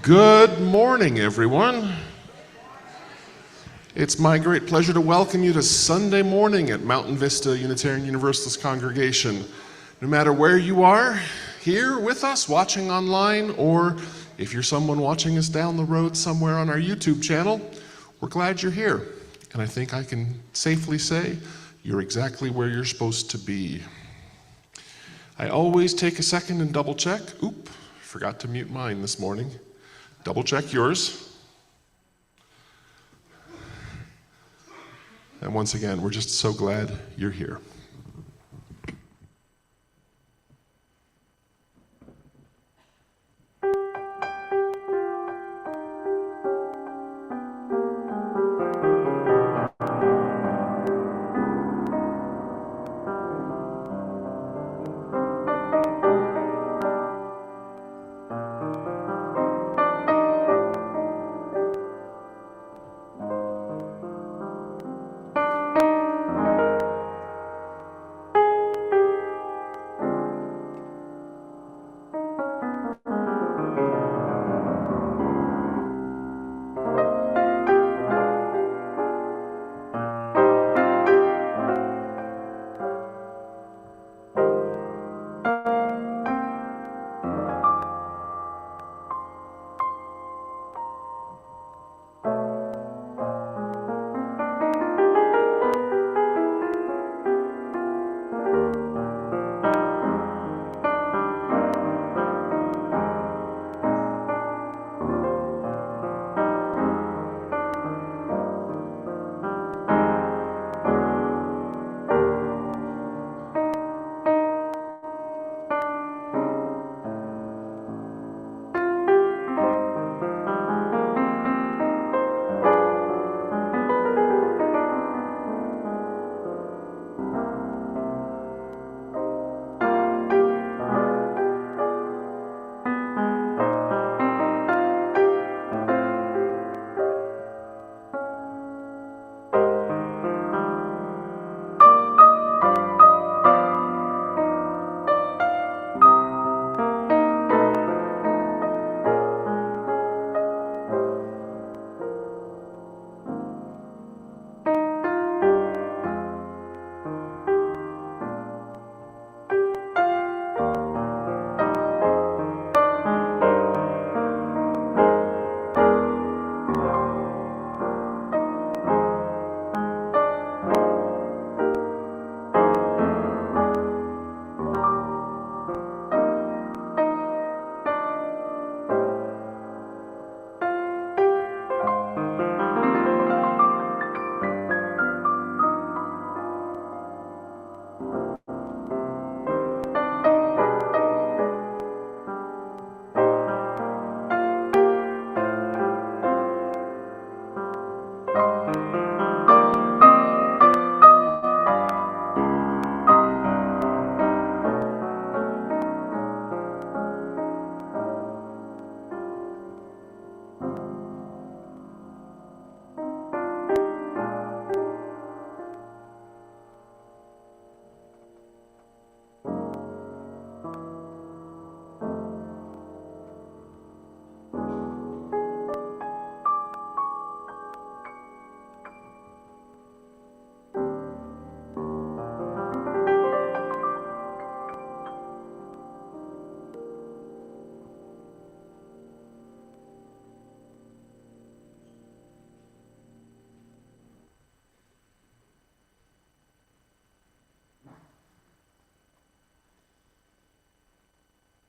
Good morning, everyone. It's my great pleasure to welcome you to Sunday morning at Mountain Vista Unitarian Universalist Congregation. No matter where you are, here with us, watching online, or if you're someone watching us down the road somewhere on our YouTube channel, we're glad you're here. And I think I can safely say you're exactly where you're supposed to be. I always take a second and double check. Oop, forgot to mute mine this morning. Double check yours. And once again, we're just so glad you're here.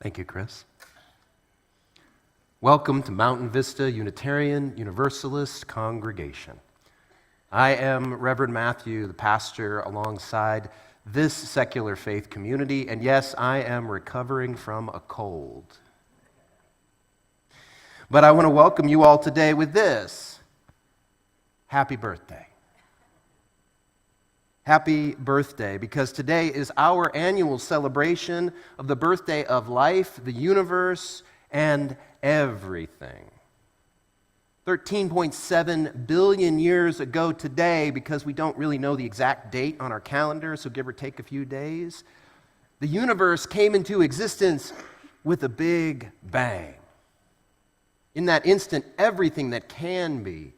Thank you, Chris. Welcome to Mountain Vista Unitarian Universalist Congregation. I am Reverend Matthew, the pastor alongside this secular faith community, and yes, I am recovering from a cold. But I want to welcome you all today with this. Happy birthday. Happy birthday, because today is our annual celebration of the birthday of life, the universe, and everything. 13.7 billion years ago today, because we don't really know the exact date on our calendar, so give or take a few days, the universe came into existence with a big bang. In that instant, everything that can be,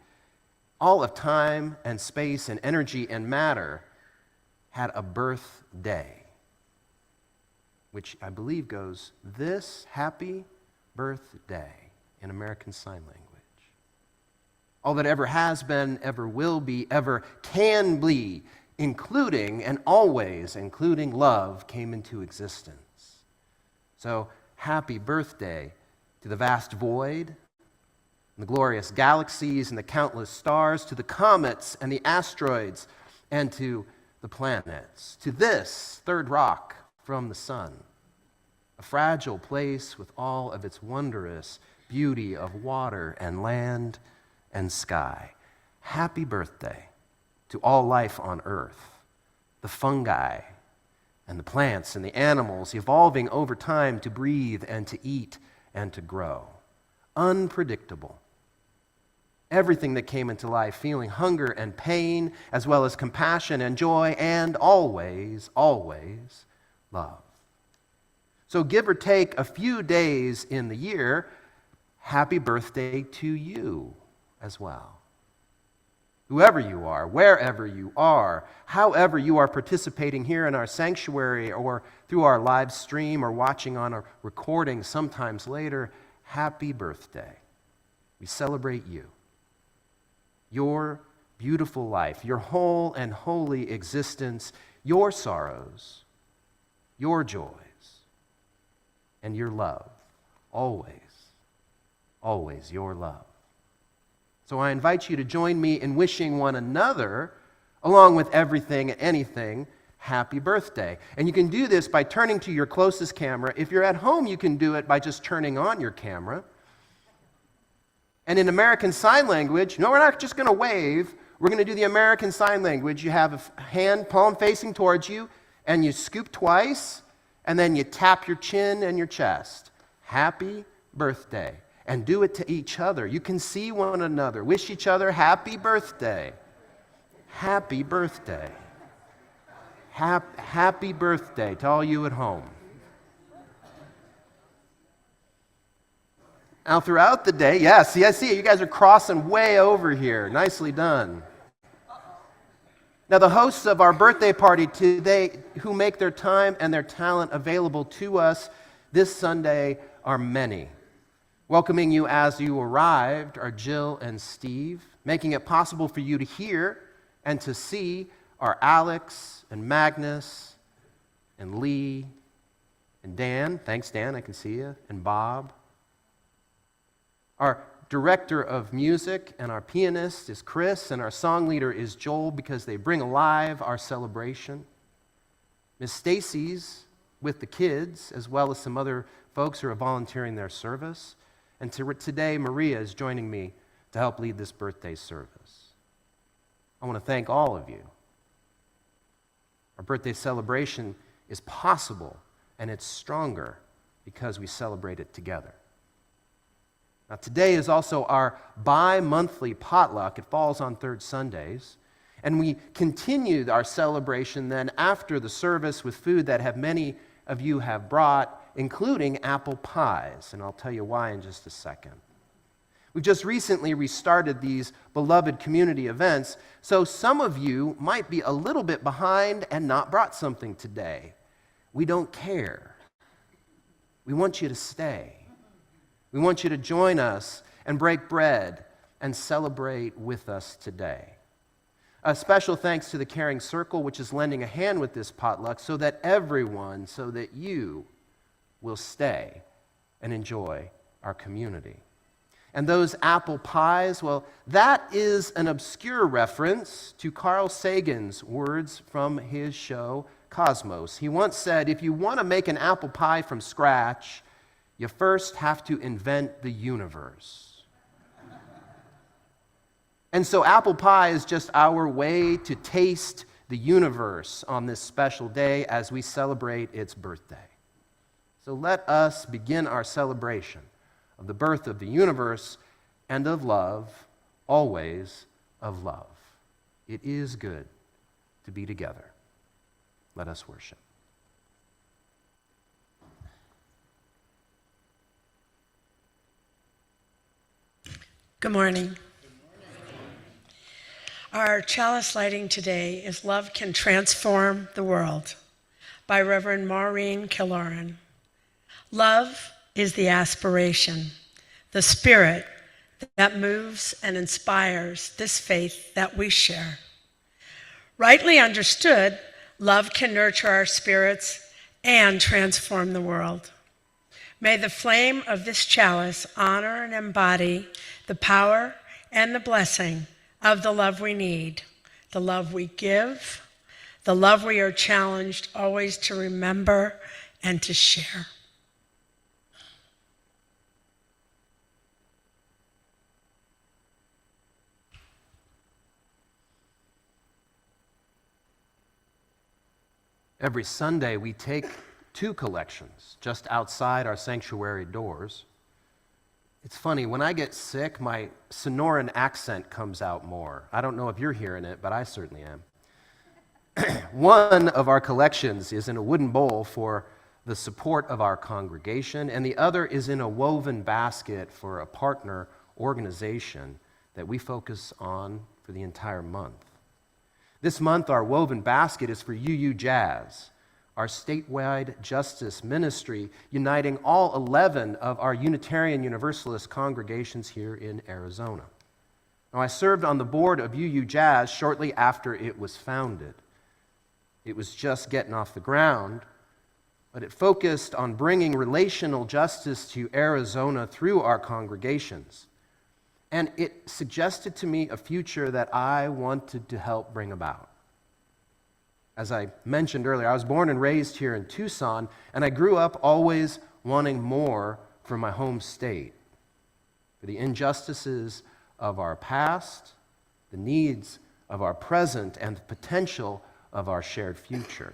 all of time and space and energy and matter, had a birthday, which I believe goes, "This happy birthday," in American Sign Language. All that ever has been, ever will be, ever can be, including and always including love, came into existence. So, happy birthday to the vast void, and the glorious galaxies and the countless stars, to the comets and the asteroids, and to the planets, to this third rock from the sun, a fragile place with all of its wondrous beauty of water and land and sky. Happy birthday to all life on earth, the fungi and the plants and the animals evolving over time to breathe and to eat and to grow. Unpredictable. Everything that came into life feeling hunger and pain, as well as compassion and joy, and always, always love. So give or take a few days in the year, happy birthday to you as well. Whoever you are, wherever you are, however you are participating here in our sanctuary or through our live stream or watching on a recording sometimes later, happy birthday. We celebrate you, your beautiful life, your whole and holy existence, your sorrows, your joys, and your love. Always, always your love. So I invite you to join me in wishing one another, along with everything and anything, happy birthday. And you can do this by turning to your closest camera. If you're at home, you can do it by just turning on your camera. And in American Sign Language, no, we're not just going to wave. We're going to do the American Sign Language. You have a hand, palm facing towards you, and you scoop twice, and then you tap your chin and your chest. Happy birthday. And do it to each other. You can see one another. Wish each other happy birthday. Happy birthday. Happy birthday to all you at home. Now, throughout the day, I see it. You guys are crossing way over here. Nicely done. Now, the hosts of our birthday party today, who make their time and their talent available to us this Sunday, are many. Welcoming you as you arrived are Jill and Steve. Making it possible for you to hear and to see are Alex and Magnus and Lee and Dan. Thanks, Dan, I can see you. And Bob. Our director of music and our pianist is Chris, and our song leader is Joel, because they bring alive our celebration. Miss Stacy's with the kids, as well as some other folks who are volunteering their service. And today, Maria is joining me to help lead this birthday service. I want to thank all of you. Our birthday celebration is possible, and it's stronger because we celebrate it together. Now, today is also our bi-monthly potluck. It falls on third Sundays. And we continued our celebration then after the service with food that many of you have brought, including apple pies, and I'll tell you why in just a second. We've just recently restarted these beloved community events, so some of you might be a little bit behind and not brought something today. We don't care. We want you to stay. We want you to join us and break bread and celebrate with us today. A special thanks to the Caring Circle, which is lending a hand with this potluck so that you will stay and enjoy our community. And those apple pies, well, that is an obscure reference to Carl Sagan's words from his show, Cosmos. He once said, if you want to make an apple pie from scratch, you first have to invent the universe. And so apple pie is just our way to taste the universe on this special day as we celebrate its birthday. So let us begin our celebration of the birth of the universe and of love, always of love. It is good to be together. Let us worship. Good morning. Our chalice lighting today is Love Can Transform the World by Reverend Maureen Killoran. Love is the aspiration, the spirit that moves and inspires this faith that we share. Rightly understood, love can nurture our spirits and transform the world. May the flame of this chalice honor and embody the power and the blessing of the love we need, the love we give, the love we are challenged always to remember and to share. Every Sunday, we take 2 collections just outside our sanctuary doors. It's funny, when I get sick, my Sonoran accent comes out more. I don't know if you're hearing it, but I certainly am. One of our collections is in a wooden bowl for the support of our congregation, and the other is in a woven basket for a partner organization that we focus on for the entire month. This month, our woven basket is for UU Jazz, our statewide justice ministry uniting all 11 of our Unitarian Universalist congregations here in Arizona. Now, I served on the board of UU Jazz shortly after it was founded. It was just getting off the ground, but it focused on bringing relational justice to Arizona through our congregations. And it suggested to me a future that I wanted to help bring about. As I mentioned earlier, I was born and raised here in Tucson, and I grew up always wanting more for my home state, for the injustices of our past, the needs of our present, and the potential of our shared future.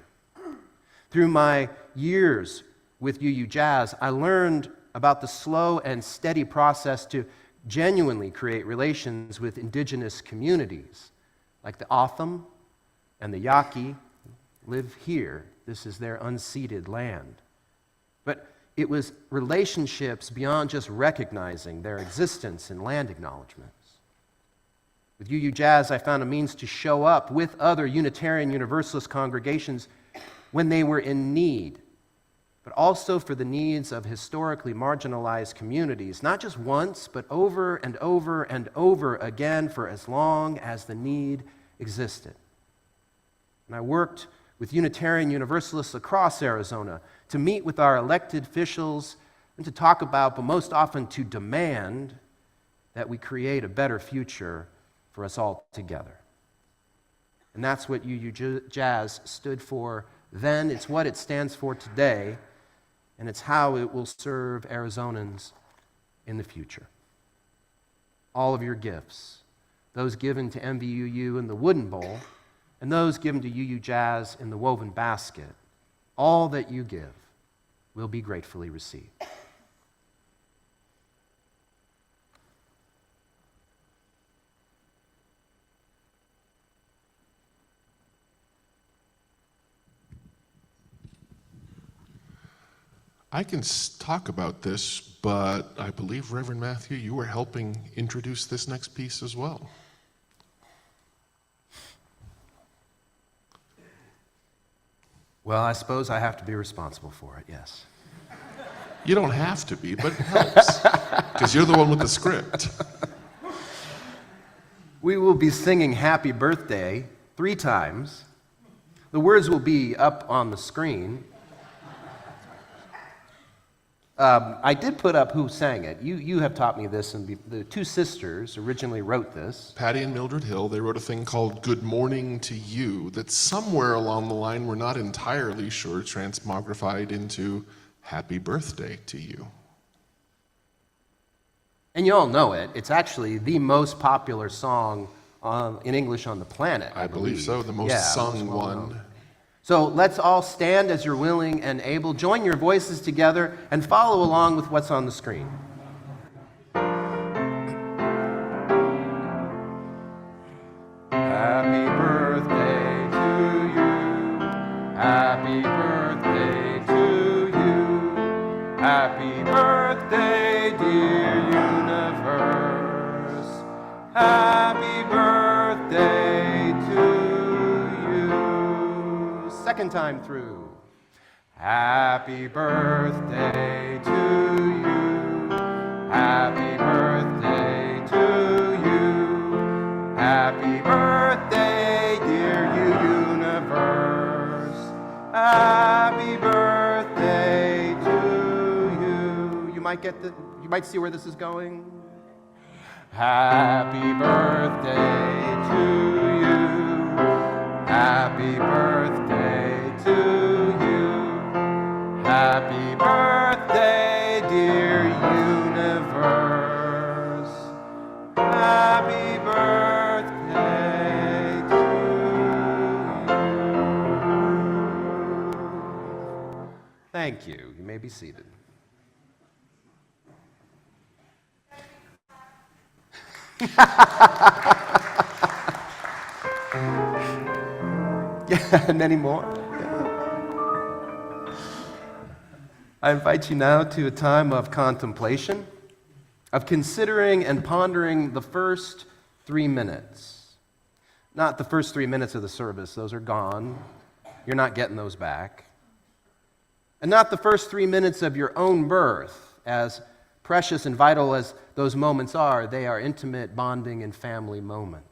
Through my years with UU Jazz, I learned about the slow and steady process to genuinely create relations with indigenous communities, like the Otham and the Yaqui live here. This is their unceded land. But it was relationships beyond just recognizing their existence in land acknowledgments. With UU Jazz, I found a means to show up with other Unitarian Universalist congregations when they were in need, but also for the needs of historically marginalized communities, not just once, but over and over and over again for as long as the need existed. And I worked with Unitarian Universalists across Arizona to meet with our elected officials and to talk about, but most often to demand, that we create a better future for us all together. And that's what UU Jazz stood for then, it's what it stands for today, and it's how it will serve Arizonans in the future. All of your gifts, those given to MVUU in the wooden bowl, and those given to UU Jazz in the woven basket, all that you give will be gratefully received. I can talk about this, but I believe, Reverend Matthew, you were helping introduce this next piece as well. Well, I suppose I have to be responsible for it, yes. You don't have to be, but it helps, because you're the one with the script. We will be singing Happy Birthday 3 times. The words will be up on the screen. I did put up who sang it. You have taught me this, and the 2 sisters originally wrote this. Patty and Mildred Hill, they wrote a thing called Good Morning to You that somewhere along the line we're not entirely sure transmogrified into Happy Birthday to You. And you all know it. It's actually the most popular song in English on the planet. I believe so, the most sung one. So let's all stand as you're willing and able. Join your voices together and follow along with what's on the screen. Happy birthday to you. Happy birthday to you. Happy birthday, dear universe. Happy birthday to you. Second time through. Happy birthday to you. Happy birthday to you. Happy birthday, dear universe. Happy birthday to you. You might see where this is going. Happy birthday to you. Happy birthday to you. Happy birthday, dear universe. Happy birthday to you. Thank you. You may be seated. Yeah, and many more. Yeah. I invite you now to a time of contemplation, of considering and pondering the first 3 minutes. Not the first 3 minutes of the service, those are gone. You're not getting those back. And not the first 3 minutes of your own birth, as precious and vital as those moments are, they are intimate, bonding, and family moments.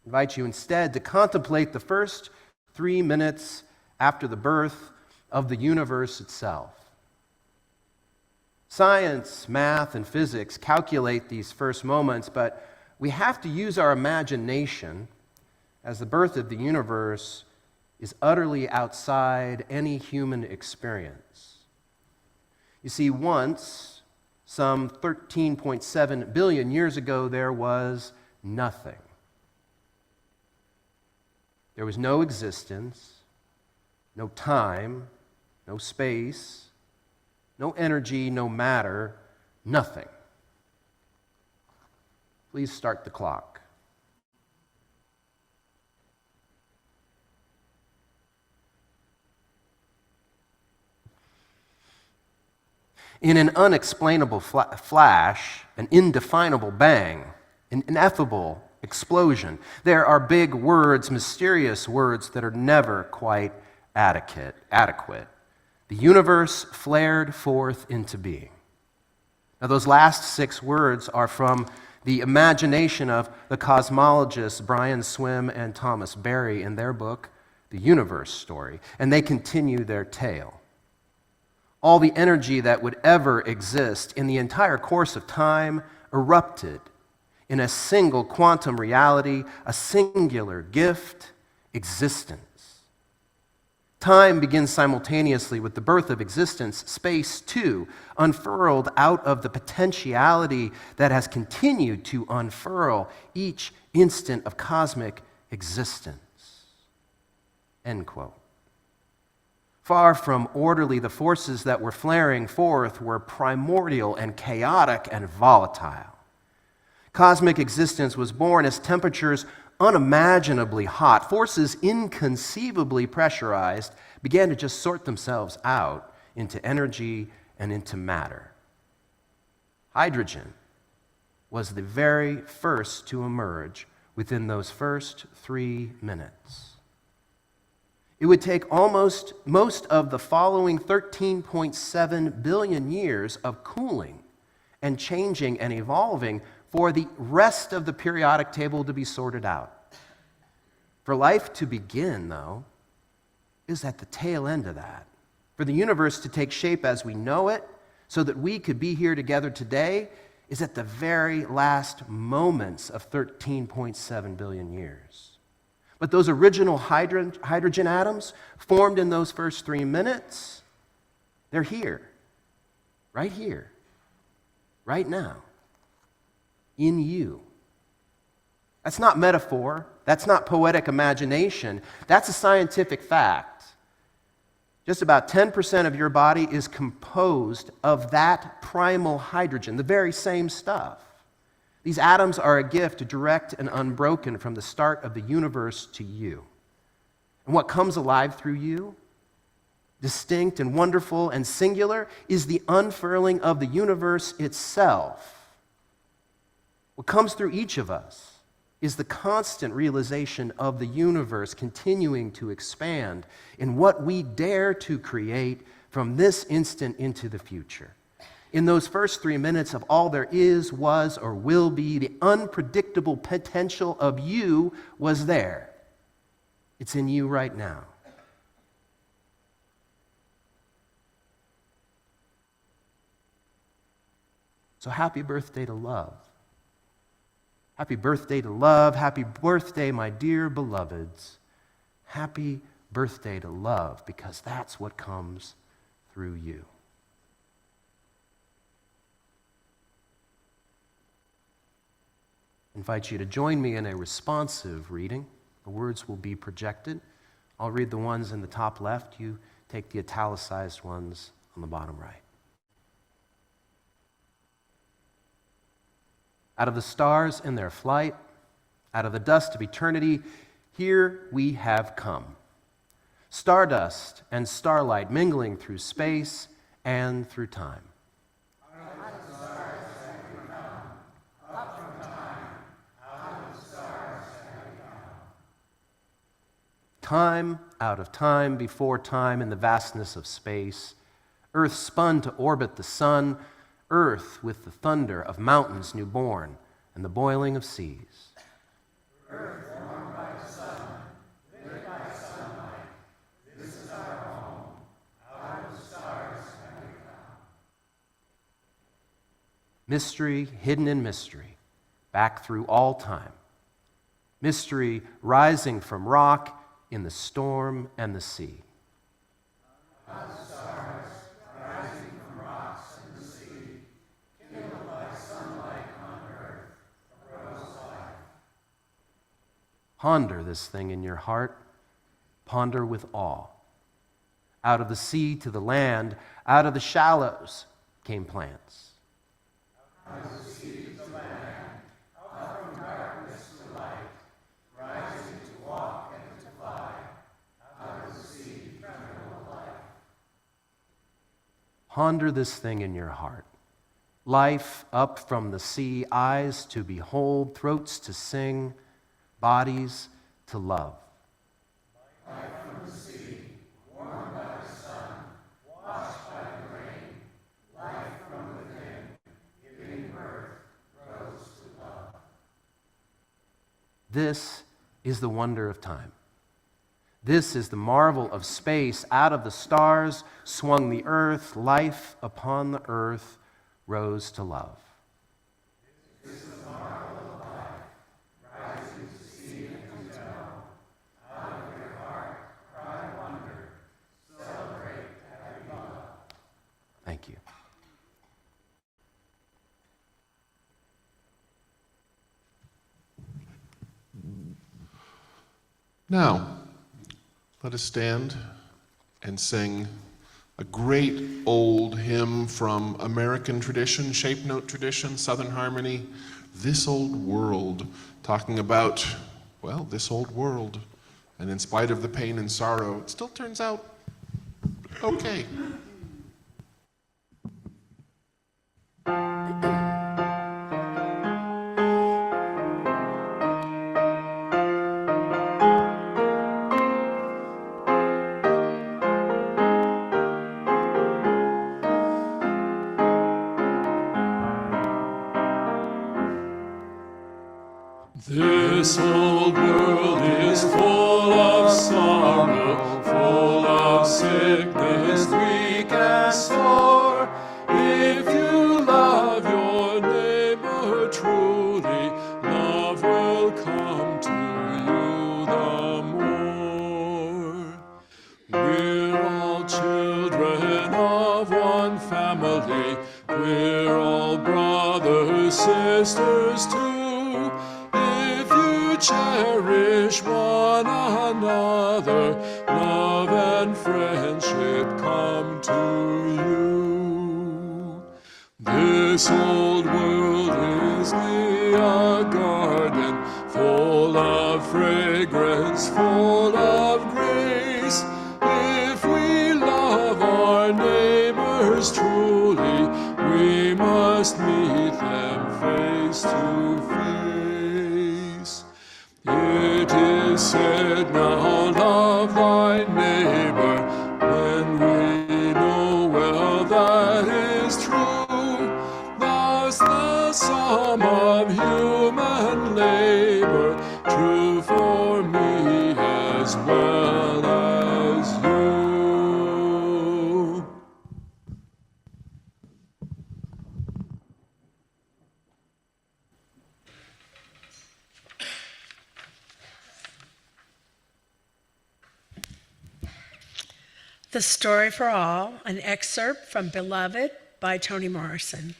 I invite you instead to contemplate the first 3 minutes after the birth of the universe itself. Science, math, and physics calculate these first moments, but we have to use our imagination, as the birth of the universe is utterly outside any human experience. You see, once, some 13.7 billion years ago, there was nothing. There was no existence, no time, no space, no energy, no matter, nothing. Please start the clock. In an unexplainable flash, an indefinable bang, an ineffable explosion, there are big words, mysterious words that are never quite adequate. The universe flared forth into being. Now, those last 6 words are from the imagination of the cosmologists Brian Swimme and Thomas Berry in their book, The Universe Story, and they continue their tale. All the energy that would ever exist in the entire course of time erupted in a single quantum reality, a singular gift, existence. Time begins simultaneously with the birth of existence. Space, too, unfurled out of the potentiality that has continued to unfurl each instant of cosmic existence. End quote. Far from orderly, the forces that were flaring forth were primordial and chaotic and volatile. Cosmic existence was born as temperatures unimaginably hot, forces inconceivably pressurized, began to just sort themselves out into energy and into matter. Hydrogen was the very first to emerge within those first 3 minutes. It would take most of the following 13.7 billion years of cooling and changing and evolving for the rest of the periodic table to be sorted out. For life to begin, though, is at the tail end of that. For the universe to take shape as we know it, so that we could be here together today, is at the very last moments of 13.7 billion years. But those original hydrogen atoms formed in those first 3 minutes, they're here, right now, in you. That's not metaphor. That's not poetic imagination. That's a scientific fact. Just about 10% of your body is composed of that primal hydrogen, the very same stuff. These atoms are a gift, direct and unbroken from the start of the universe to you. And what comes alive through you, distinct and wonderful and singular, is the unfurling of the universe itself. What comes through each of us is the constant realization of the universe continuing to expand in what we dare to create from this instant into the future. In those first 3 minutes of all there is, was, or will be, the unpredictable potential of you was there. It's in you right now. So happy birthday to love. Happy birthday to love. Happy birthday, my dear beloveds. Happy birthday to love, because that's what comes through you. I invite you to join me in a responsive reading. The words will be projected. I'll read the ones in the top left. You take the italicized ones on the bottom right. Out of the stars in their flight, out of the dust of eternity, here we have come. Stardust and starlight mingling through space and through time. Time out of time, before time, in the vastness of space. Earth spun to orbit the sun, earth with the thunder of mountains newborn and the boiling of seas. Earth warmed by the sun, lit by sunlight, this is our home, out of the stars have we come. Mystery hidden in mystery, back through all time. Mystery rising from rock in the storm and the sea. Out of the stars, rising from rocks in the sea, kindled by sunlight on earth, rose life. Ponder this thing in your heart. Ponder with awe. Out of the sea to the land, out of the shallows came plants. Out of the sea to the land, out from darkness to light, rising to walk and to fly, out of the sea tremble life. Ponder this thing in your heart. Life up from the sea, eyes to behold, throats to sing, bodies to love. Life from the sea, warmed by the sun, washed by the rain, life from within, giving birth, rose to love. This is the wonder of time. This is the marvel of space. Out of the stars swung the earth, life upon the earth rose to love. This is the marvel of life, rising to see and to know. Out of your heart, cry wonder, celebrate happy love. Thank you. Now, let us stand and sing a great old hymn from American tradition, shape note tradition, Southern harmony, This Old World, talking about, well, this old world. And in spite of the pain and sorrow, it still turns out okay. This old world is full of sorrow, full of sickness, weak and sore. If you love your neighbor truly, love will come to you the more. We're all children of one family, we're all brothers, sisters too. Cherish one another, love and friendship come to you. This old world is me a garden, full of fragrance, full of grace. If we love our neighbors truly, we must meet them face to face. It is said, now love thy neighbor, when we know well that is true. Thus the sum of human labor, true for me as well as you. The Story for All, an excerpt from Beloved by Toni Morrison.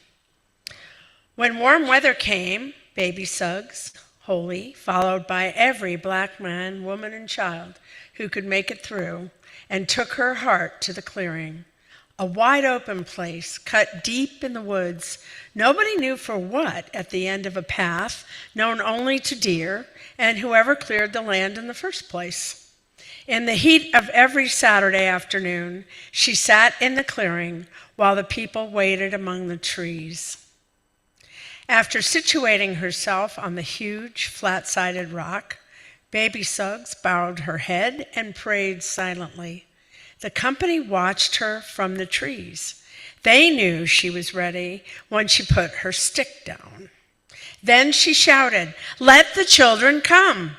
When warm weather came, baby Suggs, Holy, followed by every black man, woman, and child who could make it through, and took her heart to the clearing, a wide open place cut deep in the woods, nobody knew for what, at the end of a path known only to deer and whoever cleared the land in the first place. In the heat of every Saturday afternoon, she sat in the clearing while the people waited among the trees. After situating herself on the huge, flat-sided rock, baby Suggs bowed her head and prayed silently. The company watched her from the trees. They knew she was ready when she put her stick down. Then she shouted, "Let the children come!"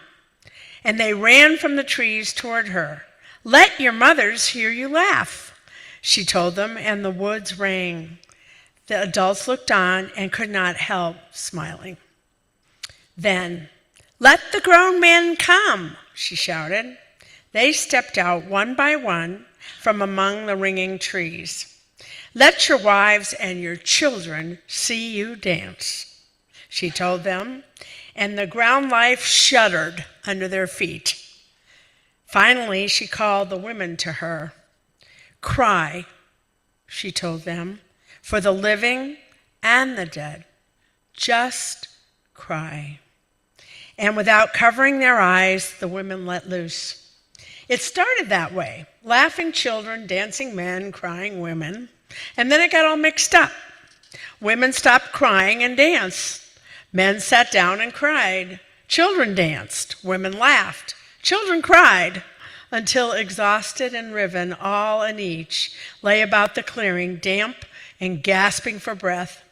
And they ran from the trees toward her. "Let your mothers hear you laugh," she told them, and the woods rang. The adults looked on and could not help smiling. Then, "Let the grown men come," she shouted. They stepped out one by one from among the ringing trees. "Let your wives and your children see you dance," she told them, and the ground life shuddered under their feet. Finally, she called the women to her. "Cry," she told them, "for the living and the dead. Just cry." And without covering their eyes, the women let loose. It started that way, laughing children, dancing men, crying women, and then it got all mixed up. Women stopped crying and danced. Men sat down and cried. Children danced. Women laughed. Children cried, until exhausted and riven, all and each lay about the clearing, damp and gasping for breath.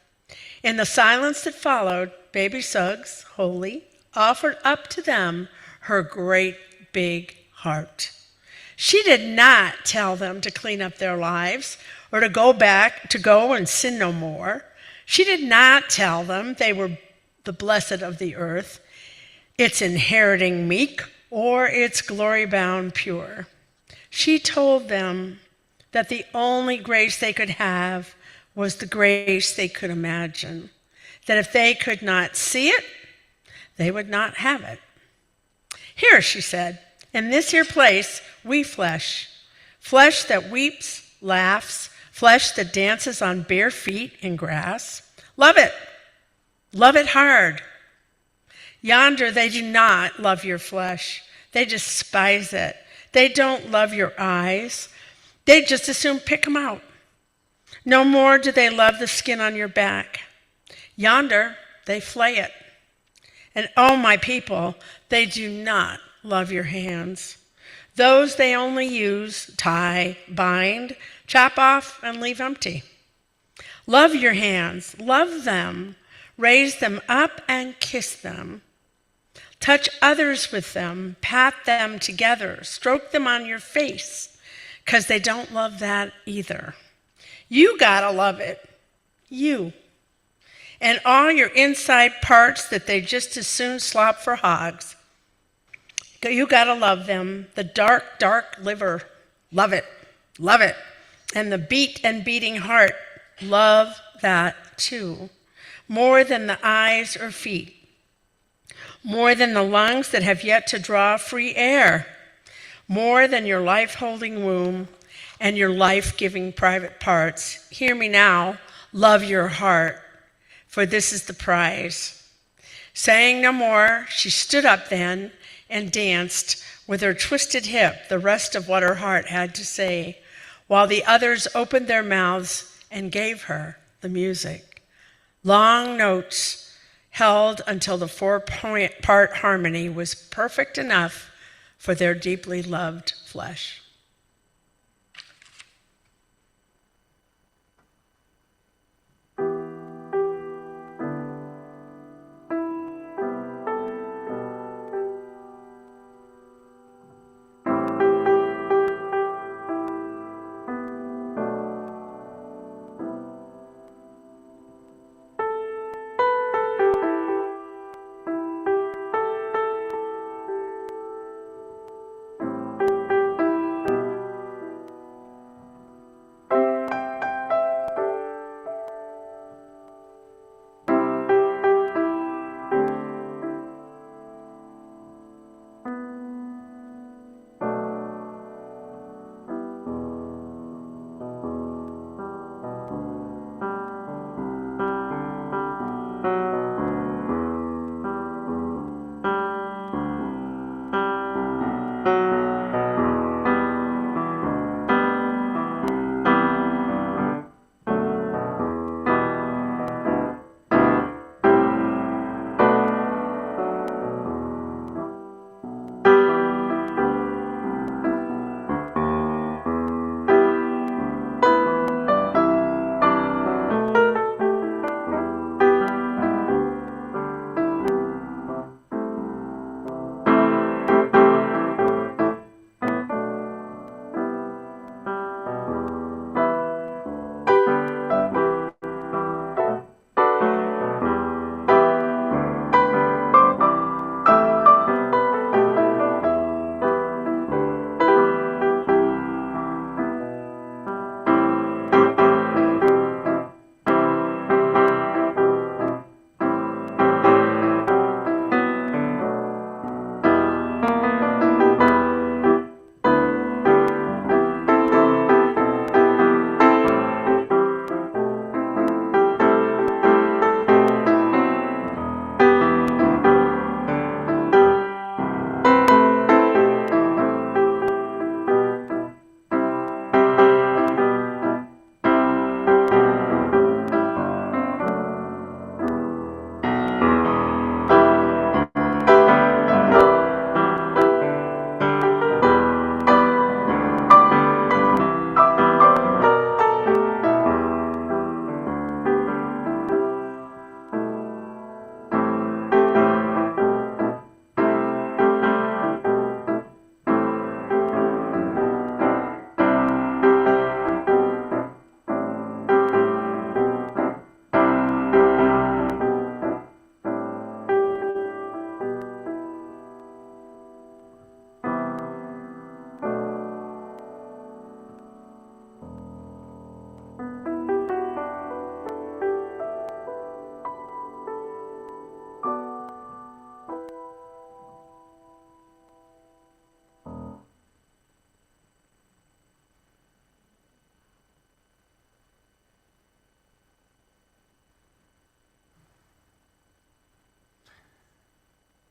In the silence that followed, baby Suggs, Holy, offered up to them her great big heart. She did not tell them to clean up their lives or to go and sin no more. She did not tell them they were the blessed of the earth, its inheriting meek, or its glory-bound pure. She told them that the only grace they could have was the grace they could imagine, that if they could not see it, they would not have it. "Here," she said, "in this here place, we flesh that weeps, laughs, flesh that dances on bare feet in grass. Love it hard. Yonder, they do not love your flesh. They despise it. They don't love your eyes. They just as soon pick them out. No more do they love the skin on your back. Yonder, they flay it. And oh, my people, they do not love your hands. Those they only use, tie, bind, chop off, and leave empty. Love your hands, love them, raise them up and kiss them. Touch others with them, pat them together, stroke them on your face, because they don't love that either. You gotta love it, you. And all your inside parts that they just as soon slop for hogs. You gotta love them, the dark, dark liver, love it. And the beat and beating heart, love that too. More than the eyes or feet. More than the lungs that have yet to draw free air. More than your life-holding womb and your life-giving private parts. Hear me now, love your heart, for this is the prize. Saying no more, she stood up then and danced with her twisted hip the rest of what her heart had to say, while the others opened their mouths and gave her the music. Long notes held until the four-part harmony was perfect enough for their deeply loved flesh.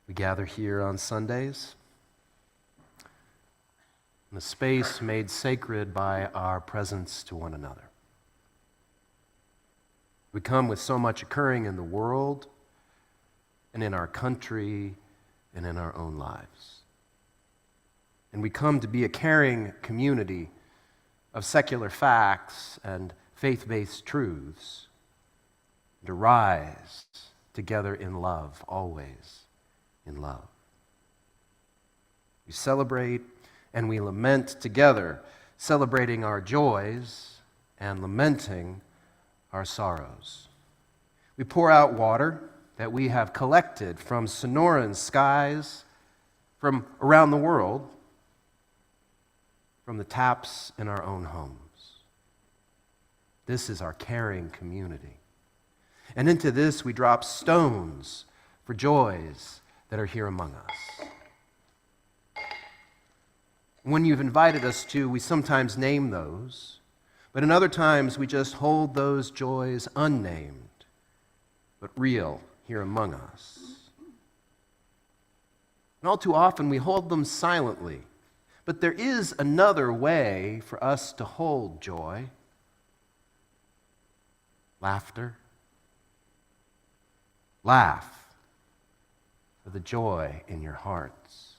We gather here on Sundays in a space made sacred by our presence to one another. We come with so much occurring in the world and in our country and in our own lives. And we come to be a caring community of secular facts and faith-based truths, to rise together in love, always in love. We celebrate and we lament together, celebrating our joys and lamenting our sorrows. We pour out water that we have collected from Sonoran skies, from around the world, from the taps in our own homes. This is our caring community. And into this we drop stones for joys that are here among us. When you've invited us to, we sometimes name those, but in other times we just hold those joys unnamed, but real here among us. And all too often we hold them silently, but there is another way for us to hold joy. laughter. Laugh for the joy in your hearts.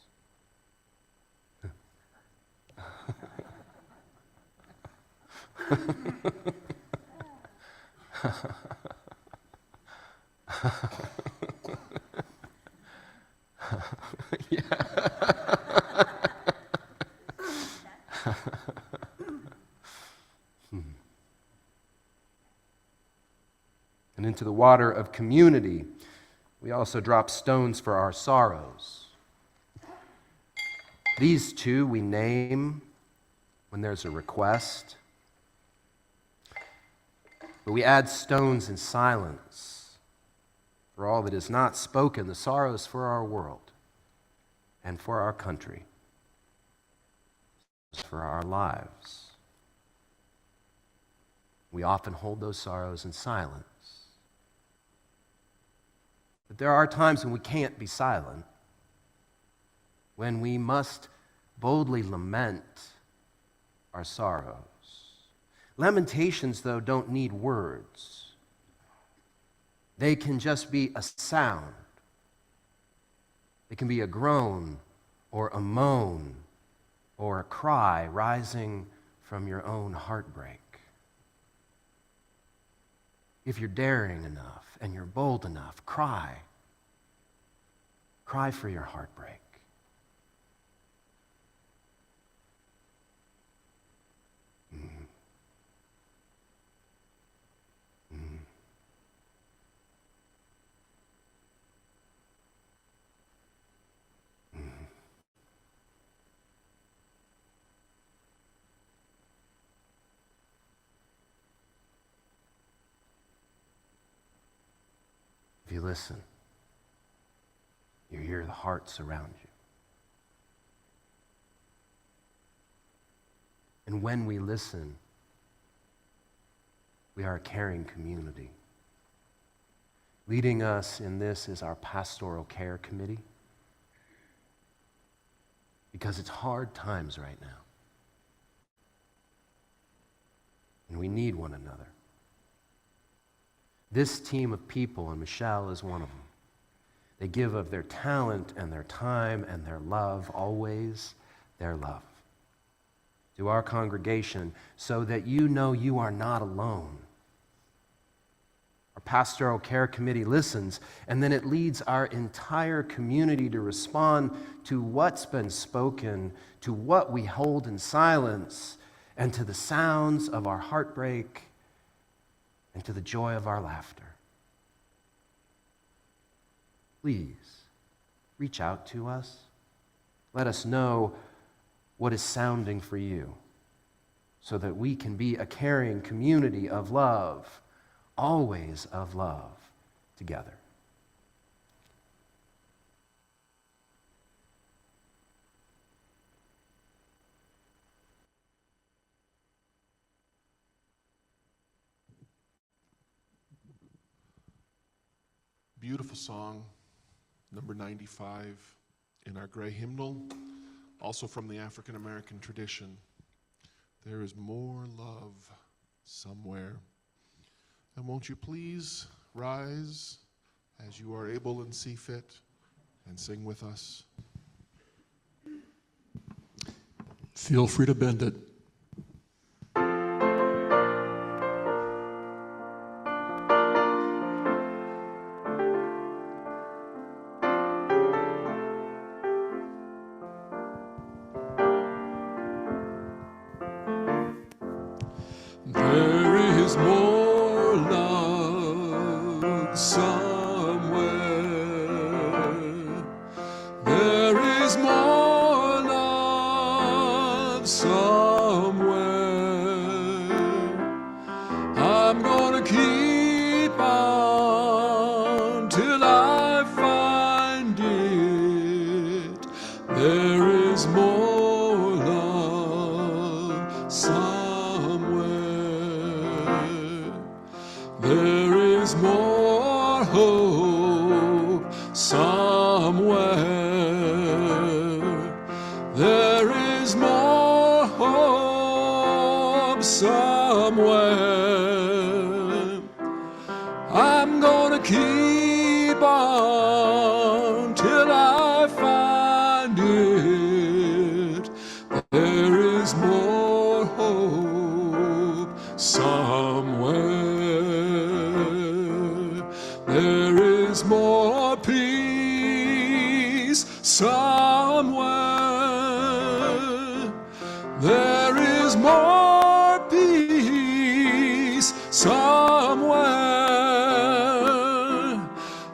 And into the water of community, we also drop stones for our sorrows. These two we name when there's a request, but we add stones in silence for all that is not spoken, the sorrows for our world and for our country, for our lives. We often hold those sorrows in silence. But there are times when we can't be silent, when we must boldly lament our sorrows. Lamentations, though, don't need words. They can just be a sound. It can be a groan or a moan or a cry rising from your own heartbreak. If you're daring enough and you're bold enough, cry. Cry for your heartbreak. If you listen, you hear the hearts around you. And when we listen, we are a caring community. Leading us in this is our pastoral care committee, because it's hard times right now. And we need one another. This team of people, and Michelle is one of them, they give of their talent and their time and their love, always their love, to our congregation so that you know you are not alone. Our pastoral care committee listens, and then it leads our entire community to respond to what's been spoken, to what we hold in silence, and to the sounds of our heartbreak and to the joy of our laughter. Please, reach out to us. Let us know what is sounding for you so that we can be a caring community of love, always of love, together. Beautiful song, number 95 in our gray hymnal, also from the African American tradition. There is more love somewhere. And won't you please rise as you are able and see fit and sing with us? Feel free to bend it. There is more love somewhere. There is more love somewhere. I'm gonna keep on till I find it. There is more love somewhere. There is more hope somewhere. There is more hope somewhere. keep on till I find it. There is more hope somewhere. There is more peace somewhere. There is more peace somewhere.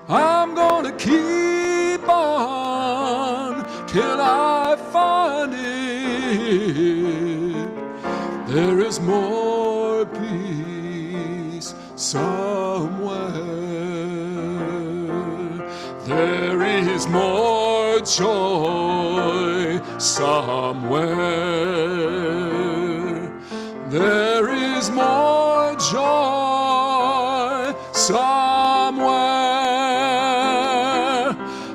I'm gonna keep on till I find it. There is more peace somewhere. There is more joy somewhere. There is more joy somewhere.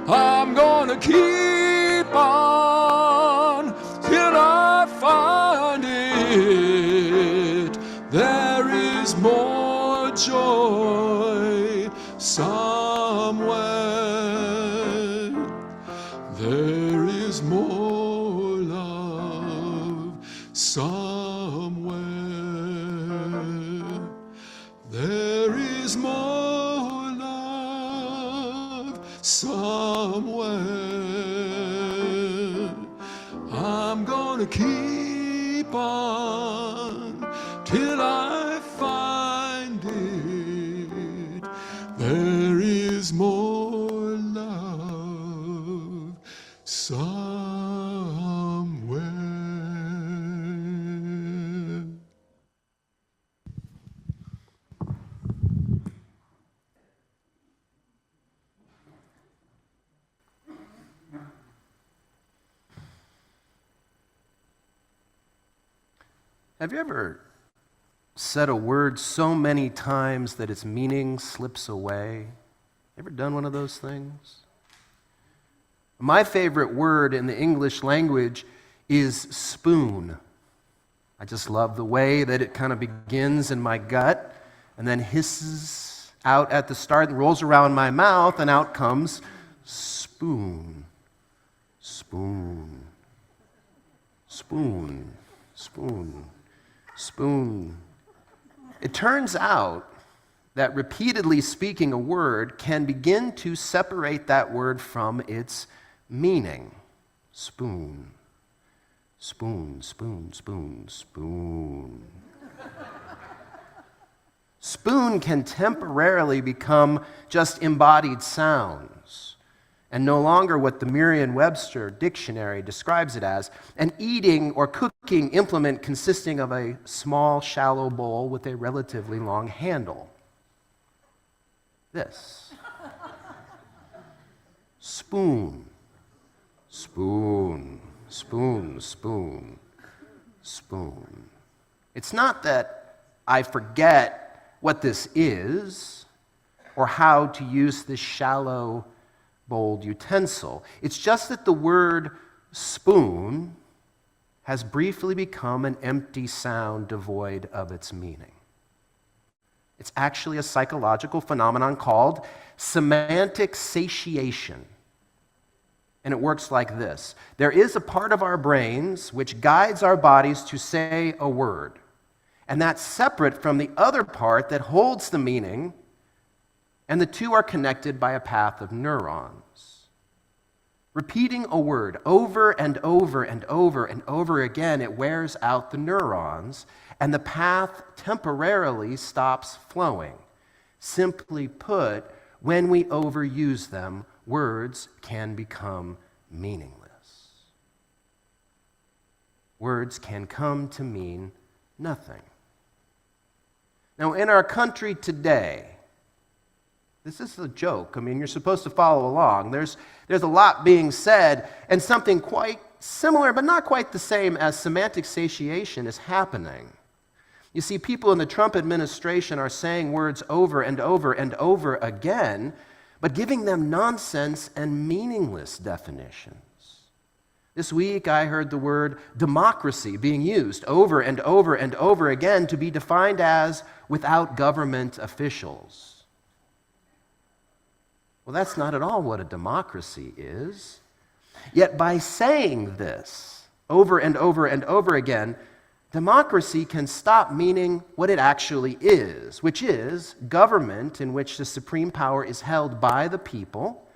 I'm gonna keep on till I find it. There is more joy somewhere. There is more love somewhere. There is more love somewhere. I'm gonna keep on till I find it. There is more love somewhere. Have you ever said a word so many times that its meaning slips away? Ever done one of those things? My favorite word in the English language is spoon. I just love the way that it kind of begins in my gut and then hisses out at the start and rolls around my mouth, and out comes spoon, spoon, spoon, spoon, spoon. It turns out that repeatedly speaking a word can begin to separate that word from its meaning. Spoon, spoon, spoon, spoon, spoon. Spoon can temporarily become just embodied sounds and no longer what the Merriam-Webster dictionary describes it as, an eating or cooking implement consisting of a small, shallow bowl with a relatively long handle. This. Spoon, spoon, spoon, spoon, spoon. It's not that I forget what this is or how to use this shallow, bold utensil. It's just that the word spoon has briefly become an empty sound devoid of its meaning. It's actually a psychological phenomenon called semantic satiation. And it works like this. There is a part of our brains which guides our bodies to say a word. And that's separate from the other part that holds the meaning, and the two are connected by a path of neurons. Repeating a word over and over and over and over again, it wears out the neurons, and the path temporarily stops flowing. Simply put, when we overuse them, words can become meaningless. Words can come to mean nothing. Now, in our country today, this is a joke. I mean, you're supposed to follow along. There's a lot being said, and something quite similar, but not quite the same as semantic satiation is happening. You see, people in the Trump administration are saying words over and over and over again, but giving them nonsense and meaningless definitions. This week, I heard the word democracy being used over and over and over again to be defined as without government officials. Well, that's not at all what a democracy is. Yet by saying this over and over and over again, democracy can stop meaning what it actually is, which is government in which the supreme power is held by the people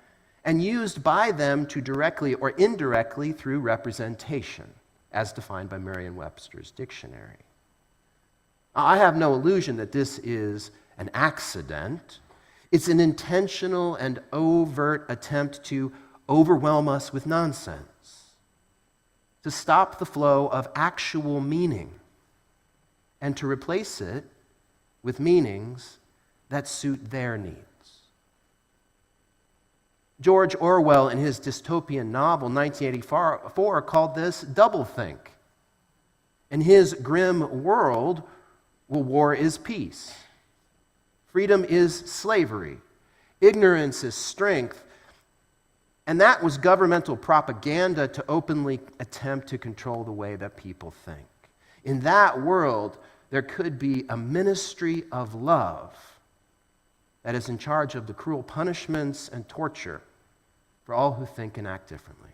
and used by them to directly or indirectly through representation, as defined by Merriam-Webster's dictionary. I have no illusion that this is an accident. It's an intentional and overt attempt to overwhelm us with nonsense, to stop the flow of actual meaning, and to replace it with meanings that suit their needs. George Orwell, in his dystopian novel 1984, called this doublethink. In his grim world, well, war is peace. Freedom is slavery. Ignorance is strength. And that was governmental propaganda to openly attempt to control the way that people think. In that world, there could be a ministry of love that is in charge of the cruel punishments and torture for all who think and act differently.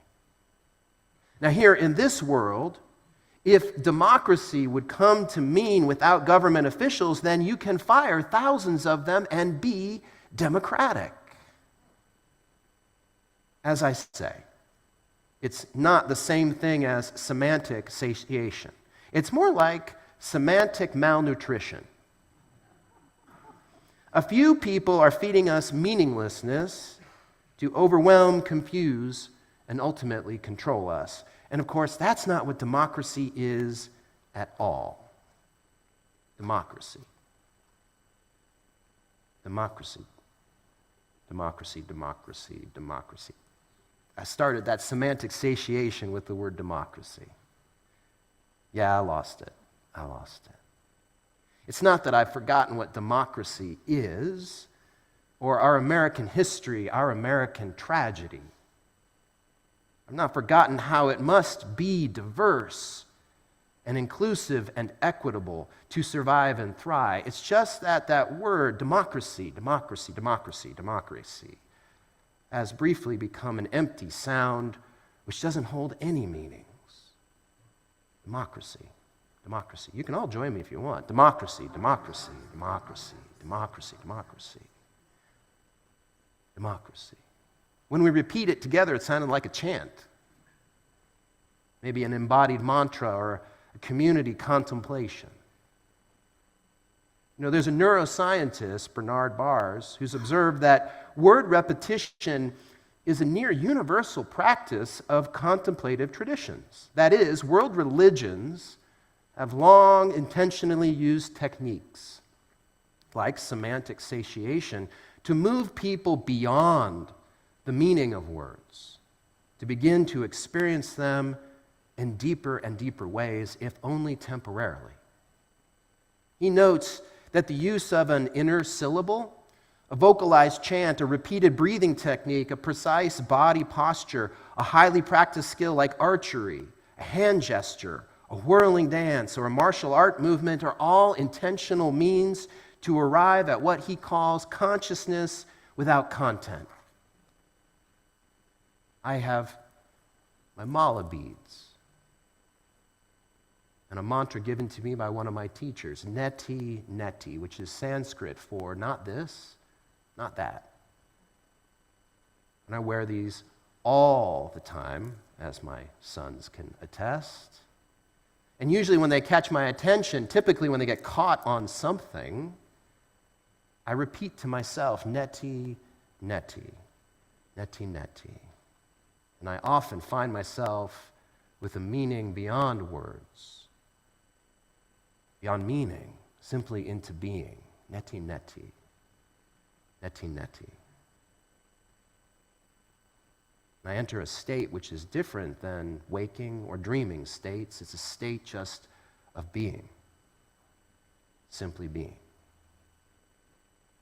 Now, here in this world, if democracy would come to mean without government officials, then you can fire thousands of them and be democratic. As I say, it's not the same thing as semantic satiation. It's more like semantic malnutrition. A few people are feeding us meaninglessness to overwhelm, confuse, and ultimately control us. And of course, that's not what democracy is at all. Democracy. Democracy. Democracy, democracy, democracy. I started that semantic satiation with the word democracy. Yeah, I lost it. It's not that I've forgotten what democracy is, or our American history, our American tragedy. I've not forgotten how it must be diverse and inclusive and equitable to survive and thrive. It's just that word, democracy, democracy, democracy, democracy, has briefly become an empty sound which doesn't hold any meanings. Democracy, democracy. You can all join me if you want. Democracy, democracy, democracy, democracy, democracy. Democracy. When we repeat it together, it sounded like a chant. Maybe an embodied mantra or a community contemplation. You know, there's a neuroscientist, Bernard Bars, who's observed that word repetition is a near universal practice of contemplative traditions. That is, world religions have long intentionally used techniques like semantic satiation to move people beyond the meaning of words, to begin to experience them in deeper and deeper ways, if only temporarily. He notes that the use of an inner syllable, a vocalized chant, a repeated breathing technique, a precise body posture, a highly practiced skill like archery, a hand gesture, a whirling dance, or a martial art movement are all intentional means to arrive at what he calls consciousness without content. I have my mala beads and a mantra given to me by one of my teachers, neti neti, which is Sanskrit for not this, not that. And I wear these all the time, as my sons can attest. And usually when they catch my attention, typically when they get caught on something, I repeat to myself, neti neti, neti neti. And I often find myself with a meaning beyond words, beyond meaning, simply into being. Neti neti, neti neti. And I enter a state which is different than waking or dreaming states. It's a state just of being, simply being.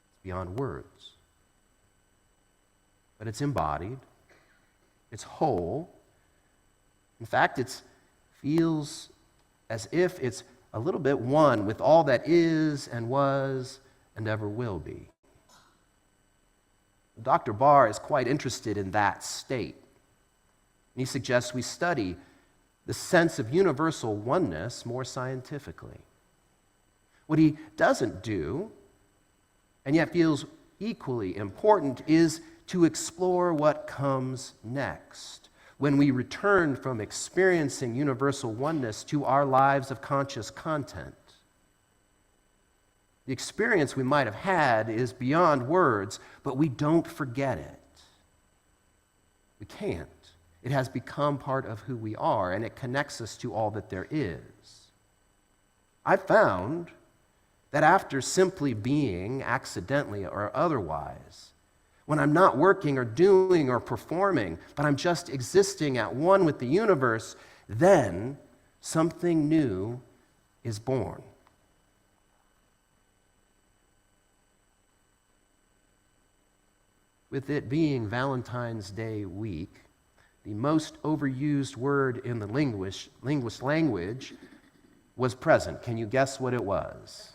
It's beyond words. But it's embodied. It's whole. In fact, it feels as if it's a little bit one with all that is and was and ever will be. Dr. Barr is quite interested in that state. And he suggests we study the sense of universal oneness more scientifically. What he doesn't do, and yet feels equally important, is to explore what comes next when we return from experiencing universal oneness to our lives of conscious content. The experience we might have had is beyond words, but we don't forget it. We can't. It has become part of who we are, and it connects us to all that there is. I've found that after simply being, accidentally or otherwise, when I'm not working or doing or performing, but I'm just existing at one with the universe, then something new is born. With it being Valentine's Day week, the most overused word in the linguist language was present. Can you guess what it was?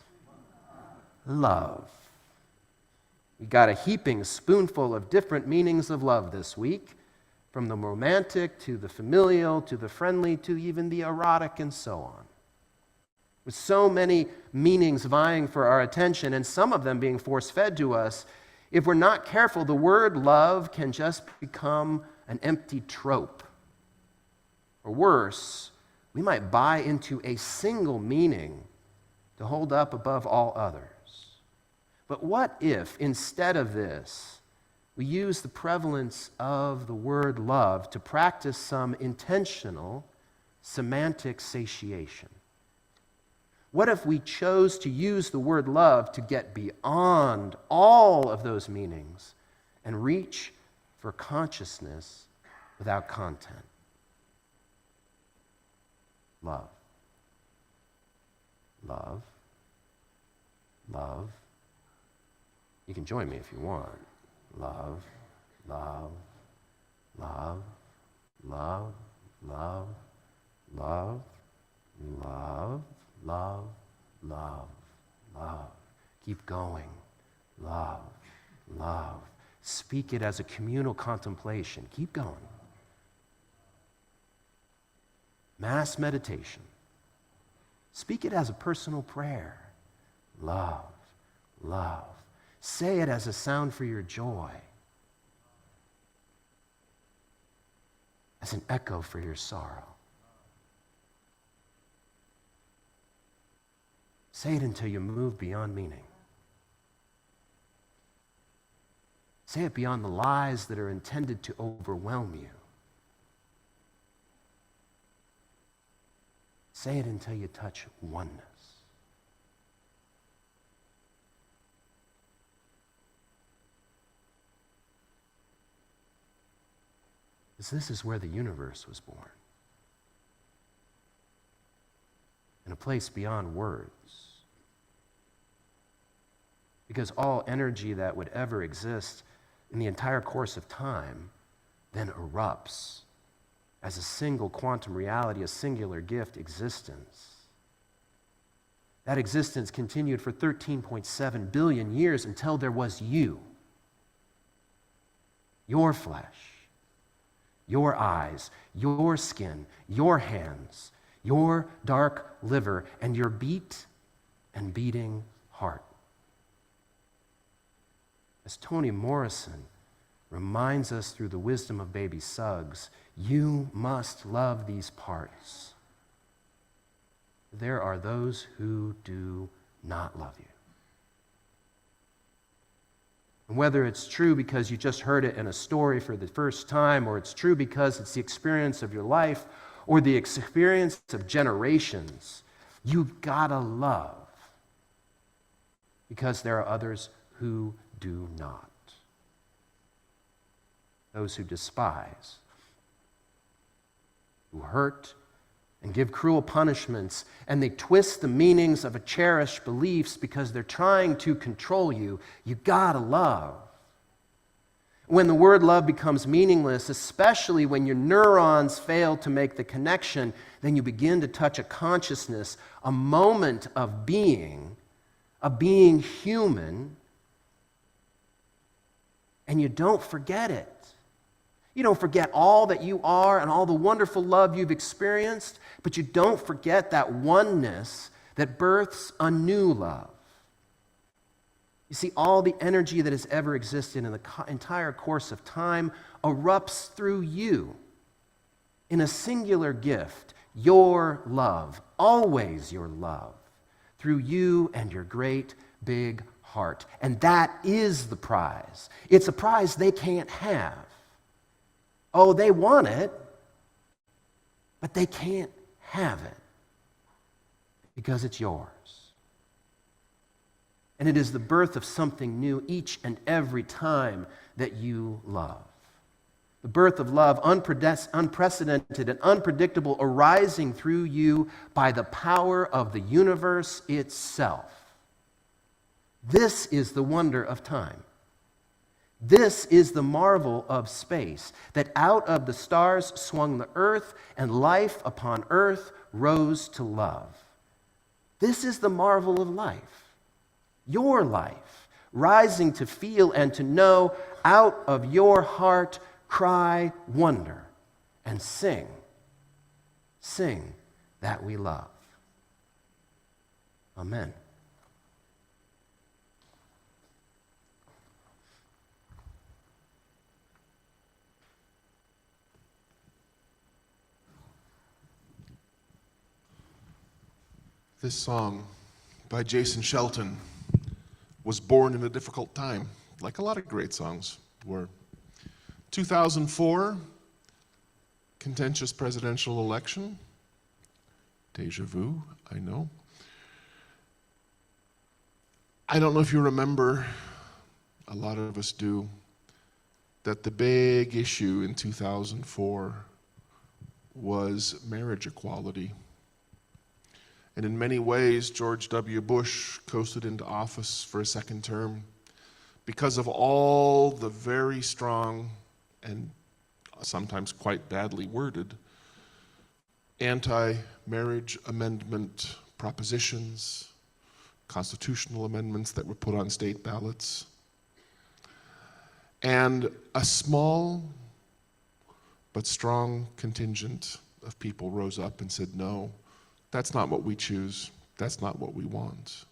Love. We got a heaping spoonful of different meanings of love this week, from the romantic to the familial to the friendly to even the erotic and so on. With so many meanings vying for our attention and some of them being force-fed to us, if we're not careful, the word love can just become an empty trope. Or worse, we might buy into a single meaning to hold up above all others. But what if, instead of this, we use the prevalence of the word love to practice some intentional semantic satiation? What if we chose to use the word love to get beyond all of those meanings and reach for consciousness without content? Love. Love. Love. You can join me if you want. Love. Love. Love. Love. Love. Love. Love. Love, love, love. Keep going. Love, love. Speak it as a communal contemplation. Keep going. Mass meditation. Speak it as a personal prayer. Love, love. Say it as a sound for your joy, as an echo for your sorrow. Say it until you move beyond meaning. Say it beyond the lies that are intended to overwhelm you. Say it until you touch oneness. Because this is where the universe was born. In a place beyond words. Because all energy that would ever exist in the entire course of time then erupts as a single quantum reality, a singular gift existence. That existence continued for 13.7 billion years until there was you. Your flesh, your eyes, your skin, your hands, your dark liver, and your beat and beating heart. As Toni Morrison reminds us through the wisdom of baby Suggs, you must love these parts. There are those who do not love you. And whether it's true because you just heard it in a story for the first time, or it's true because it's the experience of your life, or the experience of generations, you gotta love. Because there are others who do not. Those who despise, who hurt and give cruel punishments, and they twist the meanings of a cherished beliefs because they're trying to control you. You gotta love. When the word love becomes meaningless, especially when your neurons fail to make the connection, then you begin to touch a consciousness, a moment of being human. and you don't forget it. You don't forget all that you are and all the wonderful love you've experienced, but you don't forget that oneness that births a new love. You see, all the energy that has ever existed in the entire course of time erupts through you in a singular gift, your love, always your love, through you and your great big heart. And that is the prize. It's a prize they can't have. Oh, they want it, but they can't have it because it's yours. And it is the birth of something new each and every time that you love. The birth of love, unprecedented and unpredictable, arising through you by the power of the universe itself. This is the wonder of time. This is the marvel of space, that out of the stars swung the earth, and life upon earth rose to love. This is the marvel of life, your life, rising to feel and to know, out of your heart cry wonder, and sing that we love. Amen. This song by Jason Shelton was born in a difficult time, like a lot of great songs were. 2004, contentious presidential election. Deja vu, I know. I don't know if you remember, a lot of us do, that the big issue in 2004 was marriage equality. And in many ways, George W. Bush coasted into office for a second term because of all the very strong and sometimes quite badly worded anti-marriage amendment propositions, constitutional amendments that were put on state ballots. And a small but strong contingent of people rose up and said, no, that's not what we choose. That's not what we want.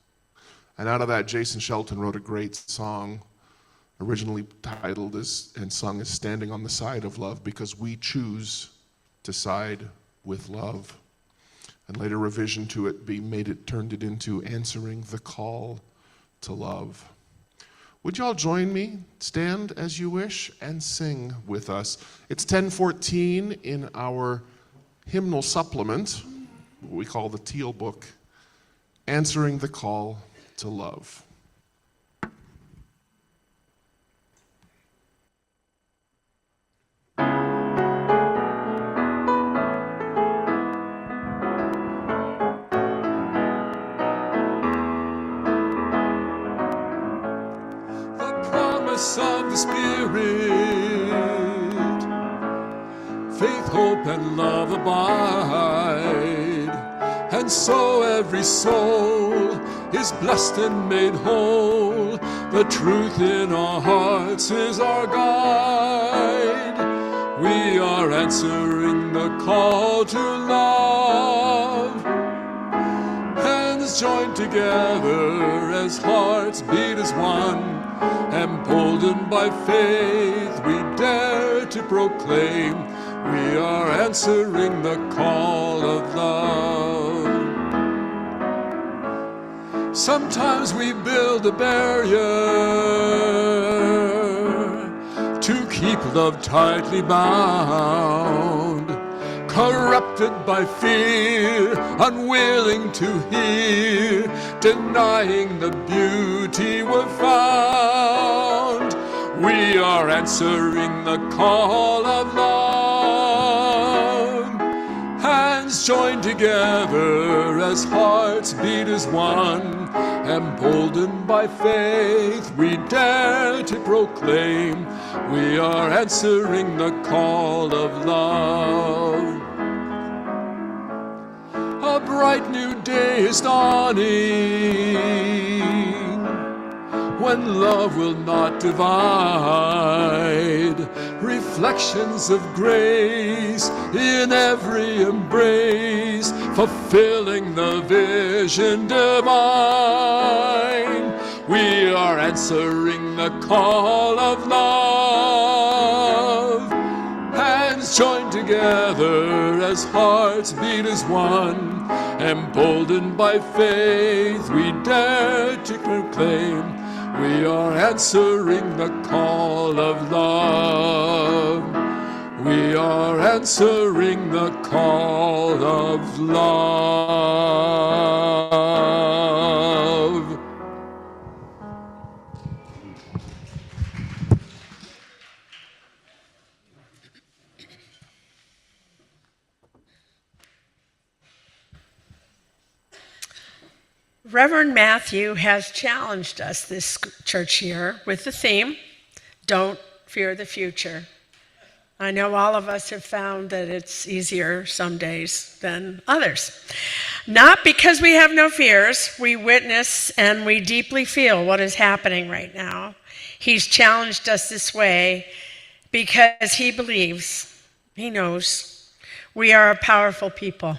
And out of that, Jason Shelton wrote a great song, originally titled and sung as Standing on the Side of Love, because we choose to side with love. And later revision to it turned it into Answering the Call to Love. Would you all join me? Stand as you wish and sing with us. It's 10:14 in our hymnal supplement, what we call the Teal Book, Answering the Call to Love. The promise of the Spirit, faith, hope, and love abide. And so every soul is blessed and made whole. The truth in our hearts is our guide. We are answering the call to love. Hands joined together as hearts beat as one. Emboldened by faith, we dare to proclaim we are answering the call of love. Sometimes we build a barrier to keep love tightly bound, corrupted by fear, unwilling to hear, denying the beauty we've found. We are answering the call of love. Hands joined together as hearts beat as one. Emboldened by faith, we dare to proclaim we are answering the call of love. A bright new day is dawning when love will not divide. Reflections of grace in every embrace, fulfilling the vision divine. We are answering the call of love. Hands joined together as hearts beat as one. Emboldened by faith, we dare to proclaim we are answering the call of love. We are answering the call of love. Reverend Matthew has challenged us this church year with the theme, Don't Fear the Future. I know all of us have found that it's easier some days than others. Not because we have no fears, we witness and we deeply feel what is happening right now. He's challenged us this way because he believes, he knows, we are a powerful people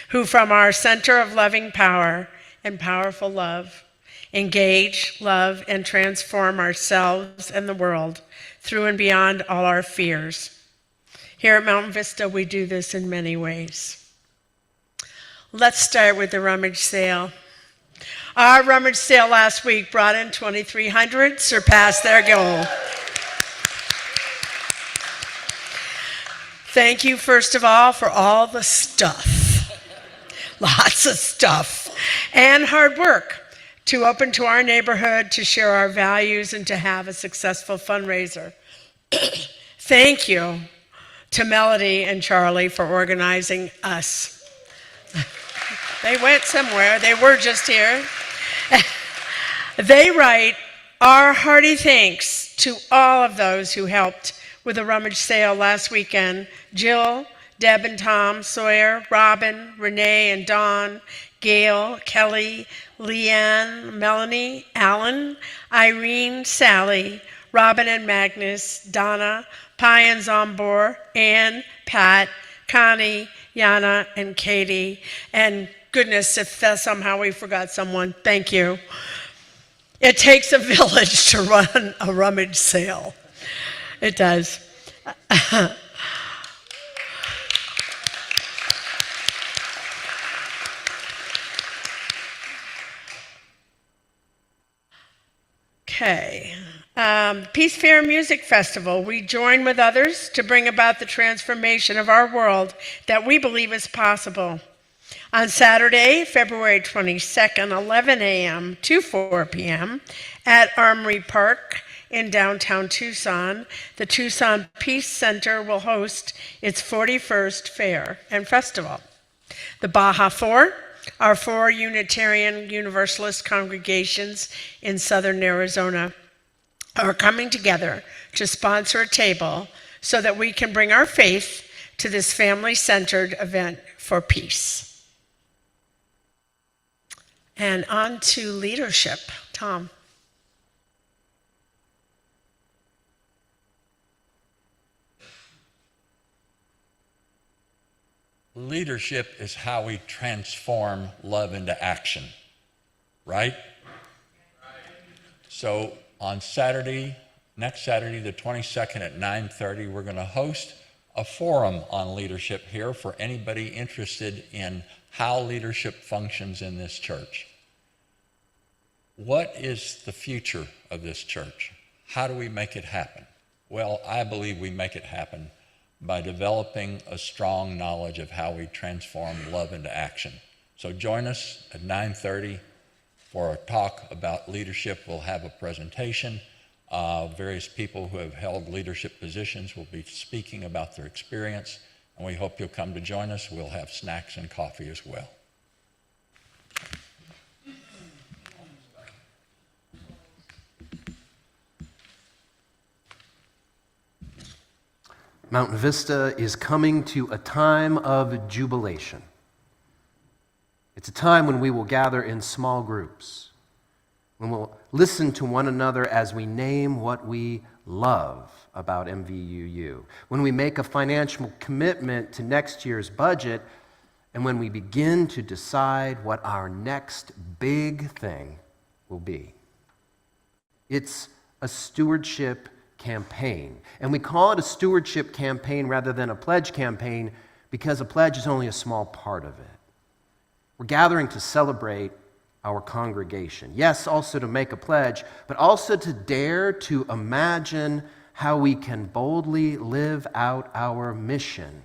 who from our center of loving power and powerful love, engage, love, and transform ourselves and the world through and beyond all our fears. Here at Mountain Vista, we do this in many ways. Let's start with the rummage sale. Our rummage sale last week brought in $2,300, surpassed their goal. Thank you, first of all, for all the stuff. Lots of stuff. And hard work to open to our neighborhood, to share our values, and to have a successful fundraiser. Thank you to Melody and Charlie for organizing us. They went somewhere. They were just here. They write, our hearty thanks to all of those who helped with the rummage sale last weekend. Jill, Deb and Tom, Sawyer, Robin, Renee and Dawn, Gail, Kelly, Leanne, Melanie, Alan, Irene, Sally, Robin and Magnus, Donna, Pi and Zombor, Ann, Pat, Connie, Yana, and Katie. And goodness, if somehow we forgot someone, thank you. It takes a village to run a rummage sale. It does. Okay. Peace Fair Music Festival. We join with others to bring about the transformation of our world that we believe is possible. On Saturday, February 22nd, 11 a.m. to 4 p.m. at Armory Park in downtown Tucson, the Tucson Peace Center will host its 41st fair and festival. The Baja Four are 4 Unitarian Universalist congregations in southern Arizona are coming together to sponsor a table so that we can bring our faith to this family-centered event for peace. And on to leadership. Tom. Leadership is how we transform love into action, right? So on Saturday, next Saturday, the 22nd at 9:30, we're going to host a forum on leadership here for anybody interested in how leadership functions in this church. What is the future of this church? How do we make it happen? Well, I believe we make it happen by developing a strong knowledge of how we transform love into action. So join us at 9:30 for a talk about leadership. We'll have a presentation. Various people who have held leadership positions will be speaking about their experience, and we hope you'll come to join us. We'll have snacks and coffee as well. Mountain Vista is coming to a time of jubilation. It's a time when we will gather in small groups, when we'll listen to one another as we name what we love about MVUU, when we make a financial commitment to next year's budget, and when we begin to decide what our next big thing will be. It's a stewardship campaign. And we call it a stewardship campaign rather than a pledge campaign because a pledge is only a small part of it. We're gathering to celebrate our congregation. Yes, also to make a pledge, but also to dare to imagine how we can boldly live out our mission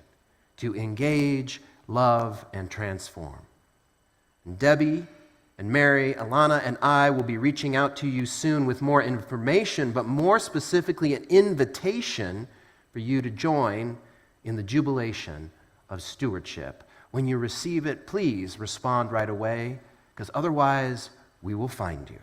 to engage, love, and transform. And Debbie and Mary, Alana, and I will be reaching out to you soon with more information, but more specifically, an invitation for you to join in the jubilation of stewardship. When you receive it, please respond right away, because otherwise, we will find you.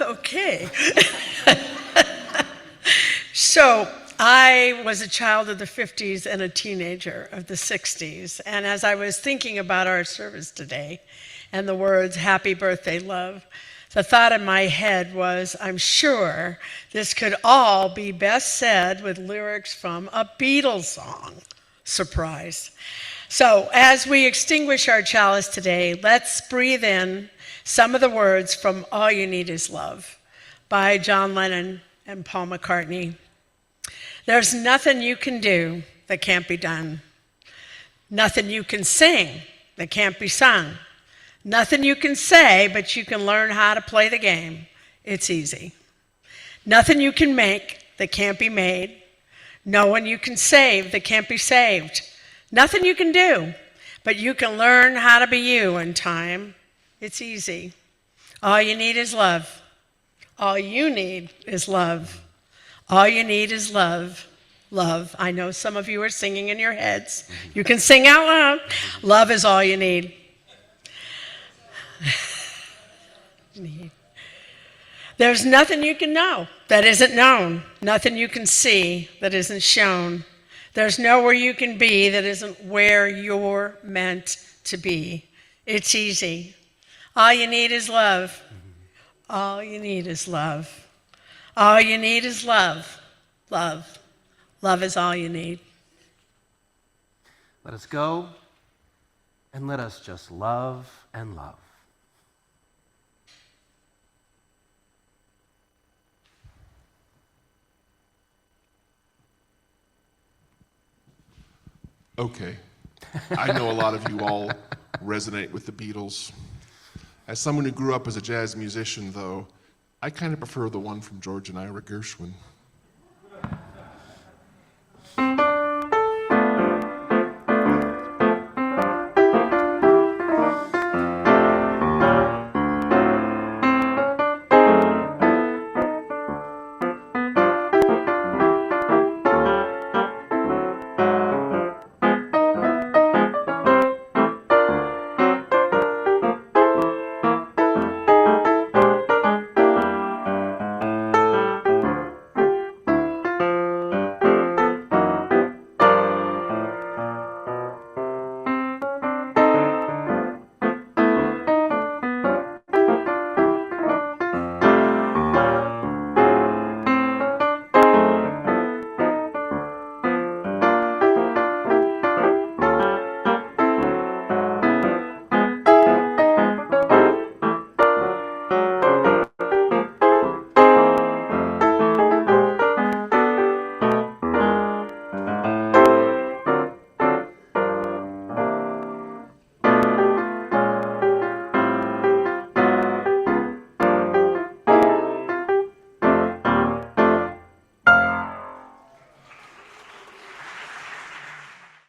Okay. So I was a child of the 50s and a teenager of the 60s. And as I was thinking about our service today and the words, "Happy Birthday, Love," the thought in my head was, I'm sure this could all be best said with lyrics from a Beatles song. Surprise. So as we extinguish our chalice today, let's breathe in some of the words from All You Need Is Love by John Lennon and Paul McCartney. There's nothing you can do that can't be done. Nothing you can sing that can't be sung. Nothing you can say, but you can learn how to play the game. It's easy. Nothing you can make that can't be made. No one you can save that can't be saved. Nothing you can do, but you can learn how to be you in time. It's easy. All you need is love. All you need is love. All you need is love. Love. I know some of you are singing in your heads. You can sing out loud. Love is all you need. There's nothing you can know that isn't known. Nothing you can see that isn't shown. There's nowhere you can be that isn't where you're meant to be. It's easy. All you need is love. All you need is love. All you need is love. Love. Love is all you need. Let us go and let us just love and love. Okay. I know a lot of you all resonate with the Beatles. As someone who grew up as a jazz musician, though, I kind of prefer the one from George and Ira Gershwin.